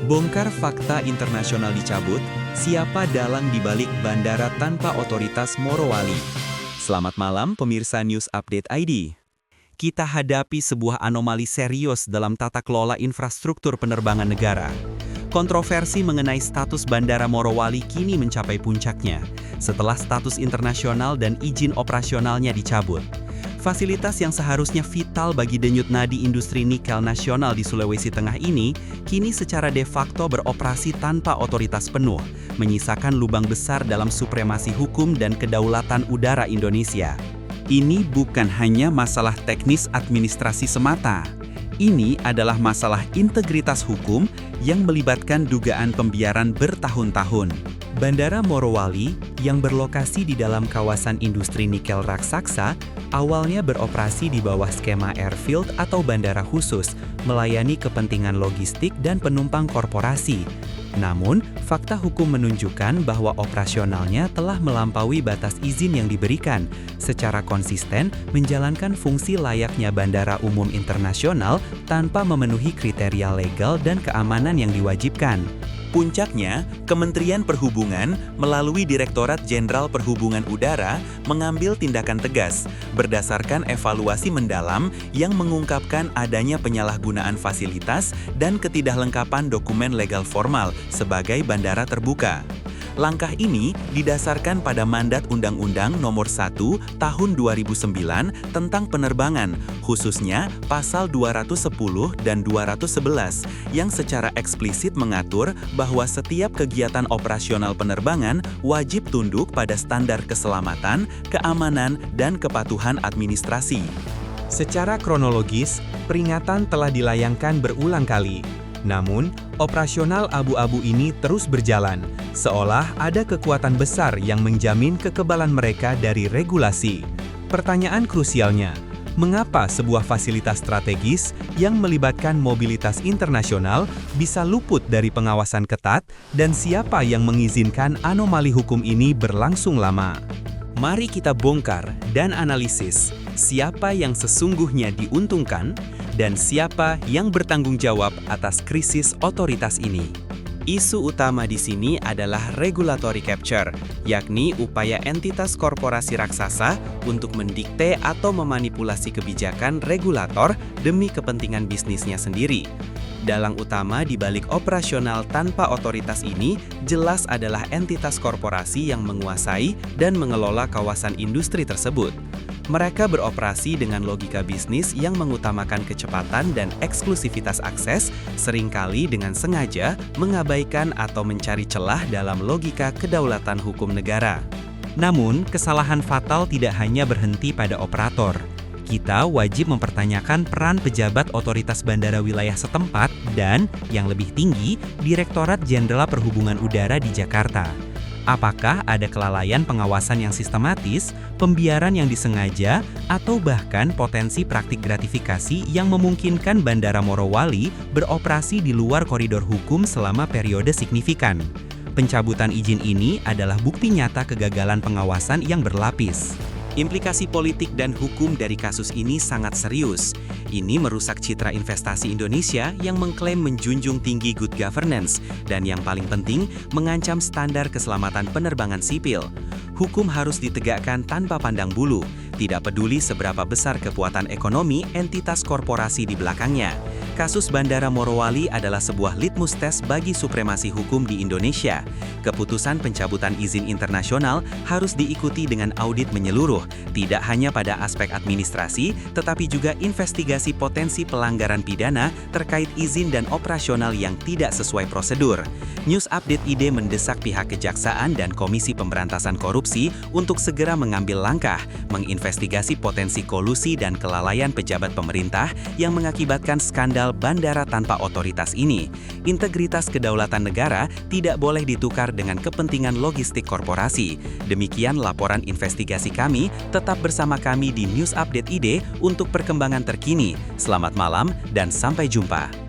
Bongkar fakta internasional dicabut, siapa dalang dibalik bandara tanpa otoritas Morowali? Selamat malam pemirsa News Update ID. Kita hadapi sebuah anomali serius dalam tata kelola infrastruktur penerbangan negara. Kontroversi mengenai status Bandara Morowali kini mencapai puncaknya, setelah status internasional dan izin operasionalnya dicabut. Fasilitas yang seharusnya vital bagi denyut nadi industri nikel nasional di Sulawesi Tengah ini, kini secara de facto beroperasi tanpa otoritas penuh, menyisakan lubang besar dalam supremasi hukum dan kedaulatan udara Indonesia. Ini bukan hanya masalah teknis administrasi semata. Ini adalah masalah integritas hukum yang melibatkan dugaan pembiaran bertahun-tahun. Bandara Morowali, yang berlokasi di dalam kawasan industri nikel raksasa, awalnya beroperasi di bawah skema airfield atau bandara khusus, melayani kepentingan logistik dan penumpang korporasi. Namun, fakta hukum menunjukkan bahwa operasionalnya telah melampaui batas izin yang diberikan, secara konsisten menjalankan fungsi layaknya bandara umum internasional tanpa memenuhi kriteria legal dan keamanan yang diwajibkan. Puncaknya, Kementerian Perhubungan melalui Direktorat Jenderal Perhubungan Udara mengambil tindakan tegas berdasarkan evaluasi mendalam yang mengungkapkan adanya penyalahgunaan fasilitas dan ketidaklengkapan dokumen legal formal sebagai bandara terbuka. Langkah ini didasarkan pada mandat Undang-Undang Nomor 1 Tahun 2009 tentang penerbangan, khususnya Pasal 210 dan 211, yang secara eksplisit mengatur bahwa setiap kegiatan operasional penerbangan wajib tunduk pada standar keselamatan, keamanan, dan kepatuhan administrasi. Secara kronologis, peringatan telah dilayangkan berulang kali. Namun, operasional abu-abu ini terus berjalan, seolah ada kekuatan besar yang menjamin kekebalan mereka dari regulasi. Pertanyaan krusialnya, mengapa sebuah fasilitas strategis yang melibatkan mobilitas internasional bisa luput dari pengawasan ketat dan siapa yang mengizinkan anomali hukum ini berlangsung lama? Mari kita bongkar dan analisis siapa yang sesungguhnya diuntungkan dan siapa yang bertanggung jawab atas krisis otoritas ini. Isu utama di sini adalah regulatory capture, yakni upaya entitas korporasi raksasa untuk mendikte atau memanipulasi kebijakan regulator demi kepentingan bisnisnya sendiri. Dalang utama di balik operasional tanpa otoritas ini jelas adalah entitas korporasi yang menguasai dan mengelola kawasan industri tersebut. Mereka beroperasi dengan logika bisnis yang mengutamakan kecepatan dan eksklusivitas akses, seringkali dengan sengaja mengabaikan atau mencari celah dalam logika kedaulatan hukum negara. Namun, kesalahan fatal tidak hanya berhenti pada operator. Kita wajib mempertanyakan peran pejabat otoritas bandara wilayah setempat dan, yang lebih tinggi, Direktorat Jenderal Perhubungan Udara di Jakarta. Apakah ada kelalaian pengawasan yang sistematis, pembiaran yang disengaja, atau bahkan potensi praktik gratifikasi yang memungkinkan Bandara Morowali beroperasi di luar koridor hukum selama periode signifikan? Pencabutan izin ini adalah bukti nyata kegagalan pengawasan yang berlapis. Implikasi politik dan hukum dari kasus ini sangat serius. Ini merusak citra investasi Indonesia yang mengklaim menjunjung tinggi good governance dan yang paling penting, mengancam standar keselamatan penerbangan sipil. Hukum harus ditegakkan tanpa pandang bulu, tidak peduli seberapa besar kekuatan ekonomi entitas korporasi di belakangnya. Kasus Bandara Morowali adalah sebuah litmus tes bagi supremasi hukum di Indonesia. Keputusan pencabutan izin internasional harus diikuti dengan audit menyeluruh, tidak hanya pada aspek administrasi, tetapi juga investigasi potensi pelanggaran pidana terkait izin dan operasional yang tidak sesuai prosedur. News Update ID mendesak pihak Kejaksaan dan Komisi Pemberantasan Korupsi untuk segera mengambil langkah, menginvestigasi potensi kolusi dan kelalaian pejabat pemerintah yang mengakibatkan skandal bandara tanpa otoritas ini. Integritas kedaulatan negara tidak boleh ditukar dengan kepentingan logistik korporasi. Demikian laporan investigasi kami, tetap bersama kami di News Update ID untuk perkembangan terkini. Selamat malam dan sampai jumpa.